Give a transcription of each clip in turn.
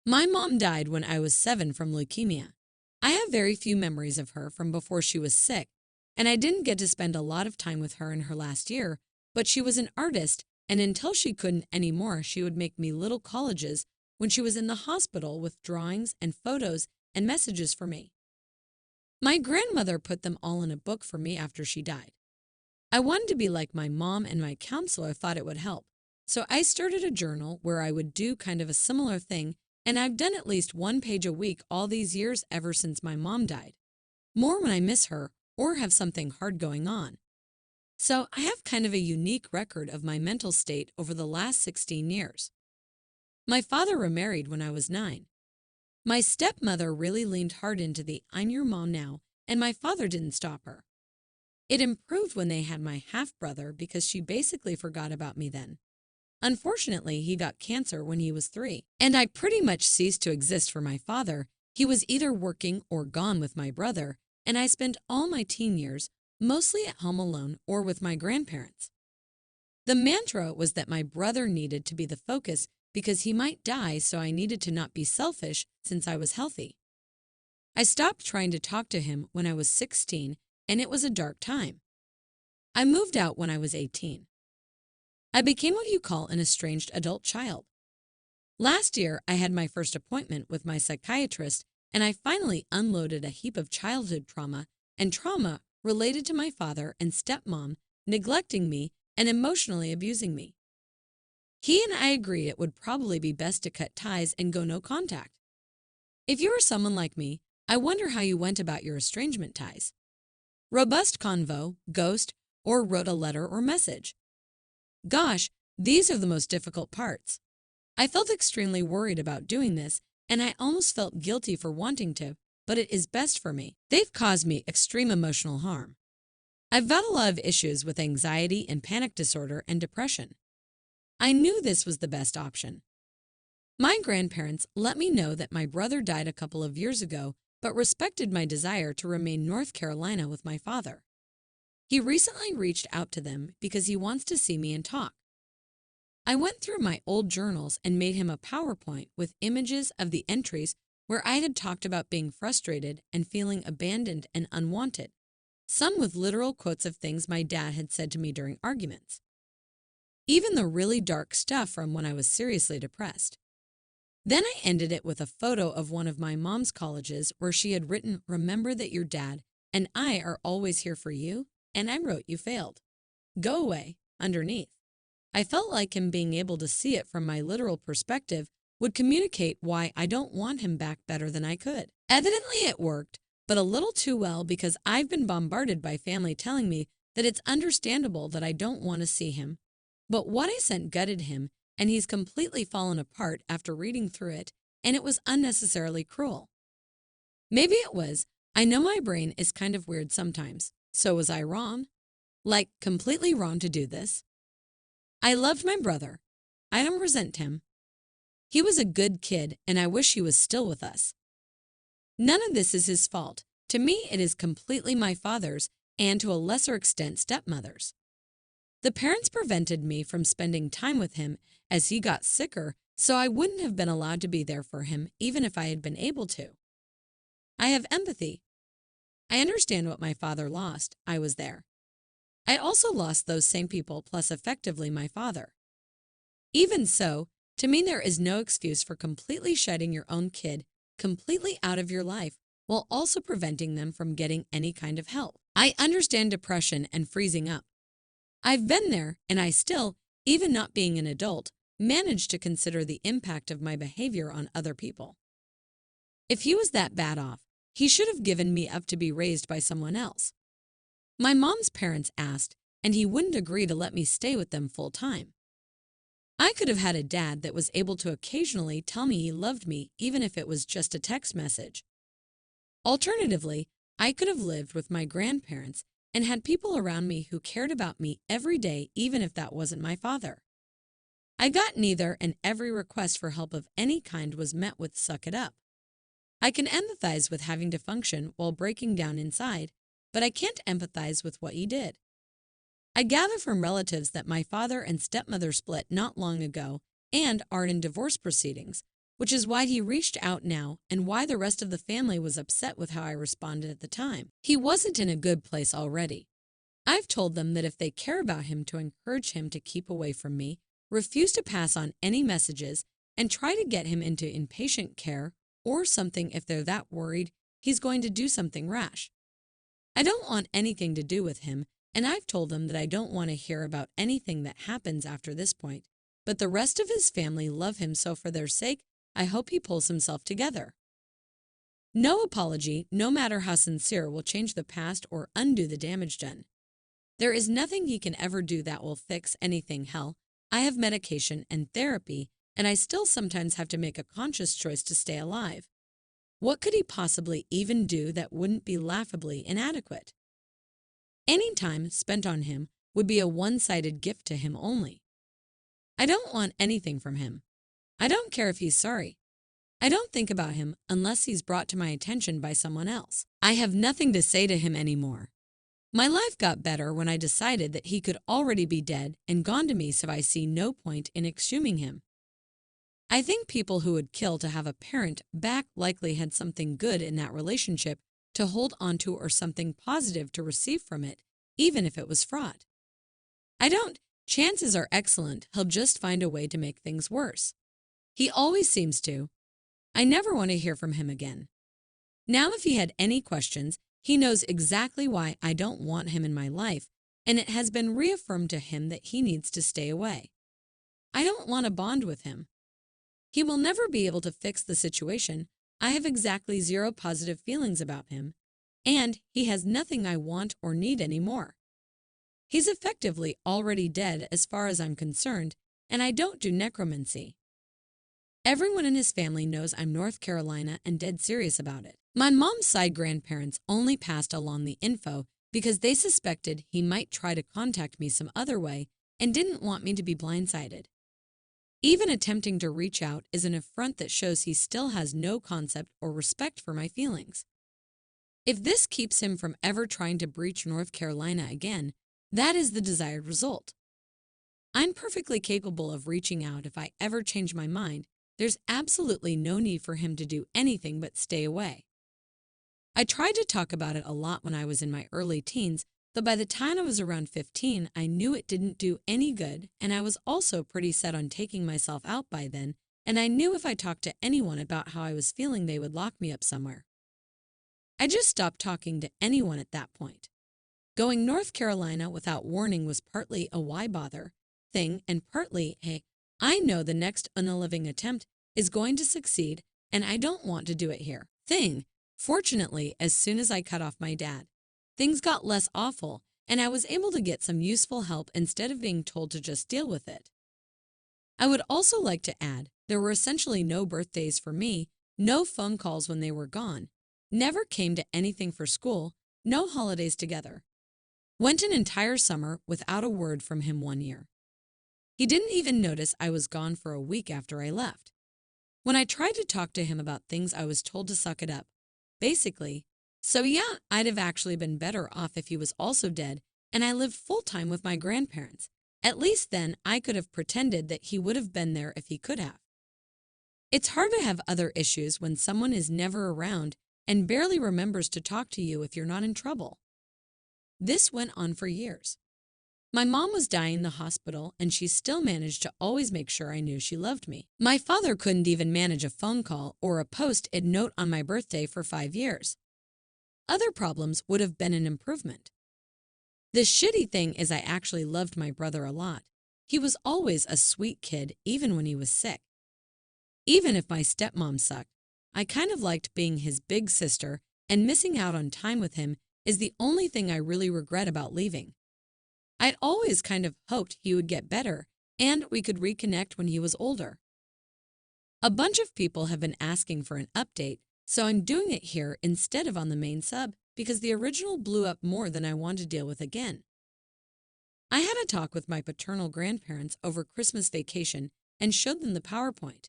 My mom died when I was 7 from leukemia. I have very few memories of her from before she was sick, and I didn't get to spend a lot of time with her in her last year, but she was an artist, and until she couldn't anymore, she would make me little collages when she was in the hospital with drawings and photos and messages for me. My grandmother put them all in a book for me after she died. I wanted to be like my mom, and my counselor thought it would help. So I started a journal where I would do kind of a similar thing, and I've done at least 1 page a week all these years ever since my mom died. More when I miss her or have something hard going on. So I have kind of a unique record of my mental state over the last 16 years. My father remarried when I was 9. My stepmother really leaned hard into the "I'm your mom now," and my father didn't stop her. It improved when they had my half-brother because she basically forgot about me then. Unfortunately, he got cancer when he was 3, and I pretty much ceased to exist for my father. He was either working or gone with my brother, and I spent all my teen years mostly at home alone or with my grandparents. The mantra was that my brother needed to be the focus because he might die, so I needed to not be selfish since I was healthy. I stopped trying to talk to him when I was 16, and it was a dark time. I moved out when I was 18. I became what you call an estranged adult child. Last year, I had my first appointment with my psychiatrist, and I finally unloaded a heap of childhood trauma and trauma related to my father and stepmom neglecting me and emotionally abusing me. He and I agreed it would probably be best to cut ties and go no contact. If you are someone like me, I wonder how you went about your estrangement ties. Robust convo, ghost, or wrote a letter or message. Gosh, these are the most difficult parts. I felt extremely worried about doing this, and I almost felt guilty for wanting to, but it is best for me. They've caused me extreme emotional harm. I've got a lot of issues with anxiety and panic disorder and depression. I knew this was the best option. My grandparents let me know that my brother died a couple of years ago, but respected my desire to remain in North Carolina with my father. He recently reached out to them because he wants to see me and talk. I went through my old journals and made him a PowerPoint with images of the entries where I had talked about being frustrated and feeling abandoned and unwanted, some with literal quotes of things my dad had said to me during arguments. Even the really dark stuff from when I was seriously depressed. Then I ended it with a photo of one of my mom's colleges where she had written, "Remember that your dad and I are always here for you," and I wrote, "You failed. Go away," underneath. I felt like him being able to see it from my literal perspective would communicate why I don't want him back better than I could. Evidently it worked, but a little too well because I've been bombarded by family telling me that it's understandable that I don't want to see him. But what I sent gutted him, and he's completely fallen apart after reading through it, and it was unnecessarily cruel. Maybe it was. I know my brain is kind of weird sometimes. So was I wrong? Like, completely wrong to do this? I loved my brother. I don't resent him. He was a good kid, and I wish he was still with us. None of this is his fault. To me, it is completely my father's, and to a lesser extent, stepmother's. The parents prevented me from spending time with him as he got sicker, so I wouldn't have been allowed to be there for him even if I had been able to. I have empathy. I understand what my father lost. I was there. I also lost those same people plus effectively my father. Even so, to me there is no excuse for completely shutting your own kid completely out of your life while also preventing them from getting any kind of help. I understand depression and freezing up. I've been there, and I still, even not being an adult, manage to consider the impact of my behavior on other people. If he was that bad off, he should have given me up to be raised by someone else. My mom's parents asked, and he wouldn't agree to let me stay with them full time. I could have had a dad that was able to occasionally tell me he loved me even if it was just a text message. Alternatively, I could have lived with my grandparents and had people around me who cared about me every day even if that wasn't my father. I got neither, and every request for help of any kind was met with "suck it up." I can empathize with having to function while breaking down inside, but I can't empathize with what he did. I gather from relatives that my father and stepmother split not long ago and are in divorce proceedings, which is why he reached out now and why the rest of the family was upset with how I responded at the time. He wasn't in a good place already. I've told them that if they care about him, to encourage him to keep away from me, refuse to pass on any messages, and try to get him into inpatient care or something if they're that worried he's going to do something rash. I don't want anything to do with him, and I've told them that I don't want to hear about anything that happens after this point, but the rest of his family love him, so for their sake, I hope he pulls himself together. No apology, no matter how sincere, will change the past or undo the damage done. There is nothing he can ever do that will fix anything. Hell, I have medication and therapy, and I still sometimes have to make a conscious choice to stay alive. What could he possibly even do that wouldn't be laughably inadequate? Any time spent on him would be a one-sided gift to him only. I don't want anything from him. I don't care if he's sorry. I don't think about him unless he's brought to my attention by someone else. I have nothing to say to him anymore. My life got better when I decided that he could already be dead and gone to me, so I see no point in exhuming him. I think people who would kill to have a parent back likely had something good in that relationship to hold onto or something positive to receive from it, even if it was fraught. I don't. Chances are excellent he'll just find a way to make things worse. He always seems to. I never want to hear from him again. Now, if he had any questions, he knows exactly why I don't want him in my life, and it has been reaffirmed to him that he needs to stay away. I don't want to bond with him. He will never be able to fix the situation. I have exactly zero positive feelings about him, and he has nothing I want or need anymore. He's effectively already dead as far as I'm concerned, and I don't do necromancy. Everyone in his family knows I'm North Carolina and dead serious about it. My mom's side grandparents only passed along the info because they suspected he might try to contact me some other way and didn't want me to be blindsided. Even attempting to reach out is an affront that shows he still has no concept or respect for my feelings. If this keeps him from ever trying to breach North Carolina again, that is the desired result. I'm perfectly capable of reaching out if I ever change my mind. There's absolutely no need for him to do anything but stay away. I tried to talk about it a lot when I was in my early teens, but by the time I was around 15, I knew it didn't do any good, and I was also pretty set on taking myself out by then, and I knew if I talked to anyone about how I was feeling, they would lock me up somewhere. I just stopped talking to anyone at that point. Going North Carolina without warning was partly a why bother thing and partly a I know the next unaliving attempt is going to succeed and I don't want to do it here thing. Fortunately, as soon as I cut off my dad, things got less awful and I was able to get some useful help instead of being told to just deal with it. I would also like to add, there were essentially no birthdays for me, no phone calls when they were gone, never came to anything for school, no holidays together. Went an entire summer without a word from him one year. He didn't even notice I was gone for a week after I left. When I tried to talk to him about things, I was told to suck it up. Basically, so yeah, I'd have actually been better off if he was also dead and I lived full-time with my grandparents. At least then I could have pretended that he would have been there if he could have. It's hard to have other issues when someone is never around and barely remembers to talk to you if you're not in trouble. This went on for years. My mom was dying in the hospital and she still managed to always make sure I knew she loved me. My father couldn't even manage a phone call or a post-it note on my birthday for 5 years. Other problems would have been an improvement. The shitty thing is I actually loved my brother a lot. He was always a sweet kid even when he was sick. Even if my stepmom sucked, I kind of liked being his big sister, and missing out on time with him is the only thing I really regret about leaving. I'd always kind of hoped he would get better and we could reconnect when he was older. A bunch of people have been asking for an update, so I'm doing it here instead of on the main sub because the original blew up more than I want to deal with again. I had a talk with my paternal grandparents over Christmas vacation and showed them the PowerPoint.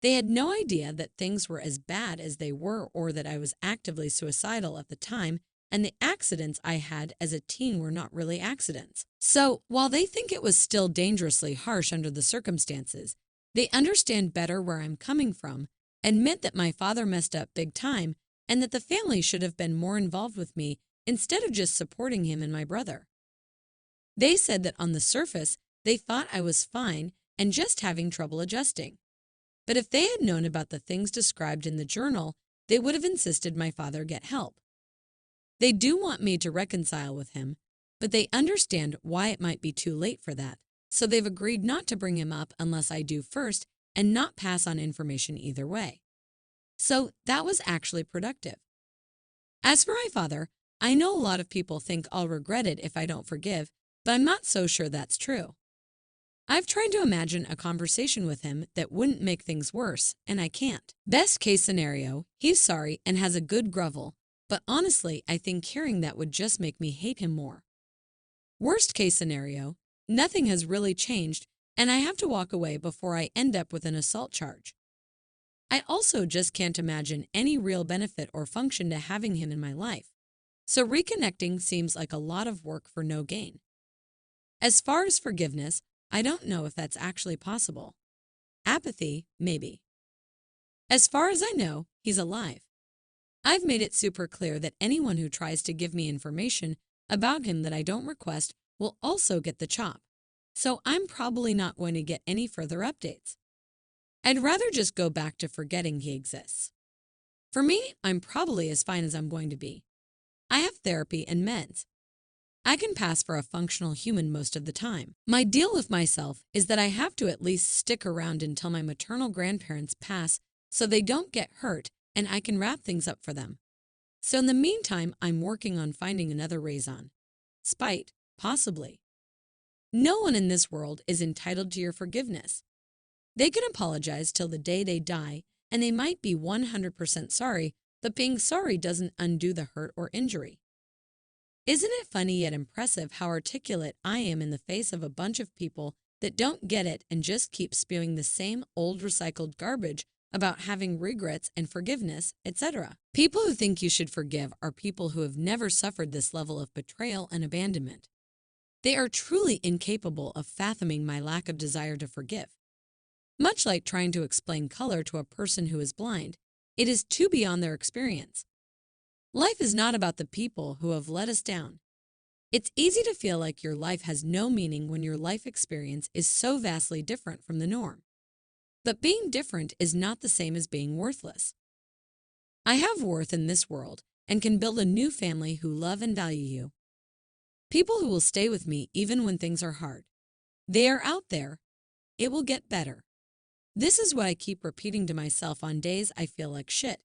They had no idea that things were as bad as they were or that I was actively suicidal at the time, and the accidents I had as a teen were not really accidents. So, while they think it was still dangerously harsh under the circumstances, They understand better where I'm coming from, admit that my father messed up big time, and that the family should have been more involved with me instead of just supporting him and my brother. They said that on the surface, they thought I was fine and just having trouble adjusting. But if they had known about the things described in the journal, they would have insisted my father get help. They do want me to reconcile with him, but they understand why it might be too late for that, so they've agreed not to bring him up unless I do first and not pass on information either way. So that was actually productive. As for my father, I know a lot of people think I'll regret it if I don't forgive, but I'm not so sure that's true. I've tried to imagine a conversation with him that wouldn't make things worse, and I can't. Best case scenario, he's sorry and has a good grovel, but honestly, I think hearing that would just make me hate him more. Worst case scenario, nothing has really changed, and I have to walk away before I end up with an assault charge. I also just can't imagine any real benefit or function to having him in my life, so reconnecting seems like a lot of work for no gain. As far as forgiveness, I don't know if that's actually possible. Apathy, maybe. As far as I know, he's alive. I've made it super clear that anyone who tries to give me information about him that I don't request will also get the chop, so I'm probably not going to get any further updates. I'd rather just go back to forgetting he exists. For me, I'm probably as fine as I'm going to be. I have therapy and meds. I can pass for a functional human most of the time. My deal with myself is that I have to at least stick around until my maternal grandparents pass so they don't get hurt and I can wrap things up for them. So in the meantime, I'm working on finding another raison. Spite, possibly. No one in this world is entitled to your forgiveness. They can apologize till the day they die, and they might be 100% sorry, but being sorry doesn't undo the hurt or injury. Isn't it funny yet impressive how articulate I am in the face of a bunch of people that don't get it and just keep spewing the same old recycled garbage about having regrets and forgiveness, etc. People who think you should forgive are people who have never suffered this level of betrayal and abandonment. They are truly incapable of fathoming my lack of desire to forgive. Much like trying to explain color to a person who is blind, it is too beyond their experience. Life is not about the people who have let us down. It's easy to feel like your life has no meaning when your life experience is so vastly different from the norm. But being different is not the same as being worthless. I have worth in this world and can build a new family who love and value you. People who will stay with me even when things are hard. They are out there. It will get better. This is what I keep repeating to myself on days I feel like shit.